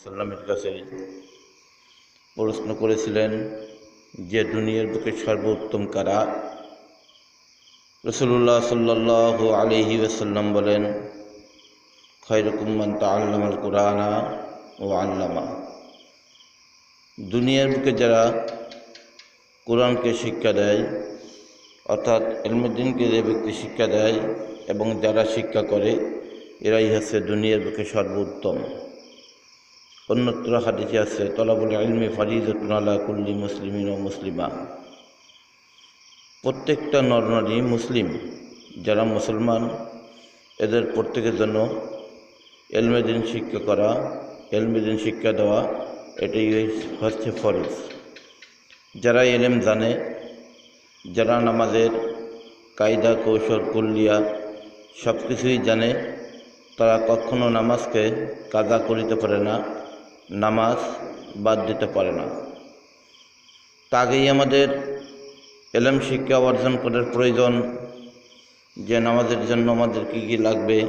সাল্লামের কাছে প্রশ্ন করেছিলেন যে দুনিয়ার বুকে সর্বোত্তম কারা। রাসূলুল্লাহ সাল্লাল্লাহু আলাইহি ওয়াসাল্লাম বলেন, খায়রুকুম মান তাআল্লামাল কুরআনা ওয়া আল্লামা। দুনিয়ার বুকে যারা কোরআনকে শিক্ষা দেয়, অর্থাৎ ইলমুদ্দিনকে যে ব্যক্তি শিক্ষা দেয় এবং যারা শিক্ষা করে, এরাই হচ্ছে দুনিয়ার বুকে সর্বোত্তম। অন্যত্র হাদিসে আছে, তলাবুল ইলমি ফারিযাতুন আলা কুল্লি মুসলিমিন ও মুসলিমা। প্রত্যেকটা নরনারী মুসলিম যারা মুসলমান, এদের প্রত্যেকের জন্য ইলমে দ্বীন শিক্ষা করা, ইলমে দ্বীন শিক্ষা দেওয়া, এটাই হচ্ছে ফরজ। যারা ইলম জানে, যারা নামাজের কায়দা কৌশল কুল্লিয়া সব কিছুই জানে, তারা কখনো নামাজকে কাজা করিতে পারে না, নামাজ বাদ দিতে পারে না। আগেই আমাদের ইলম শিক্ষা অর্জন করার প্রয়োজন যে নামাজের জন্য আমাদের কী কী লাগবে,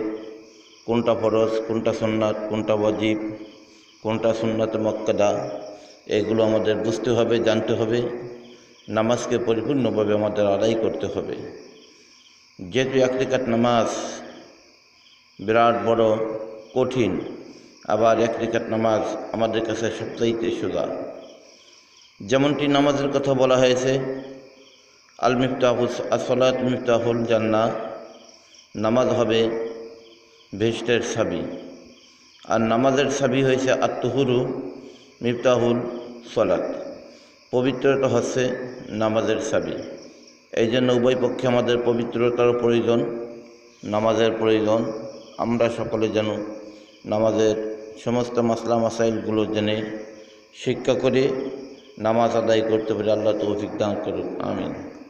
কোনটা ফরজ, কোনটা সুন্নাত, কোনটা ওয়াজিব, কোনটা সুন্নাতে মুআক্কাদা, এগুলো আমাদের বুঝতে হবে, জানতে হবে। নামাজকে পরিপূর্ণভাবে আমাদের আদায় করতে হবে। যেহেতু এক রাকাত নামাজ বিরাট বড় কঠিন, আবার এক রাকাত নামাজ আমাদের কাছে সবচাইতে সোজা। যেমনটি নামাজের কথা বলা হয়েছে, আল মিফতাহুল আসসালাত মিফতাহুল জান্নাহ, নামাজ হবে বেহেশতের চাবি। আর নামাজের চাবি হয়েছে আত-তুহুরু মিফতাহুল সালাত, পবিত্রতা হচ্ছে নামাজের চাবি। এই জন্য উভয় পক্ষে আমাদের পবিত্রতার প্রয়োজন, নামাজের প্রয়োজন। আমরা সকলে যেন নামাজের সমস্ত মাসলা মাসাইলগুলো জেনে শিক্ষা করে নামাজ আদায় করতে পারি। আল্লাহ তৌফিক দান করুন, আমিন।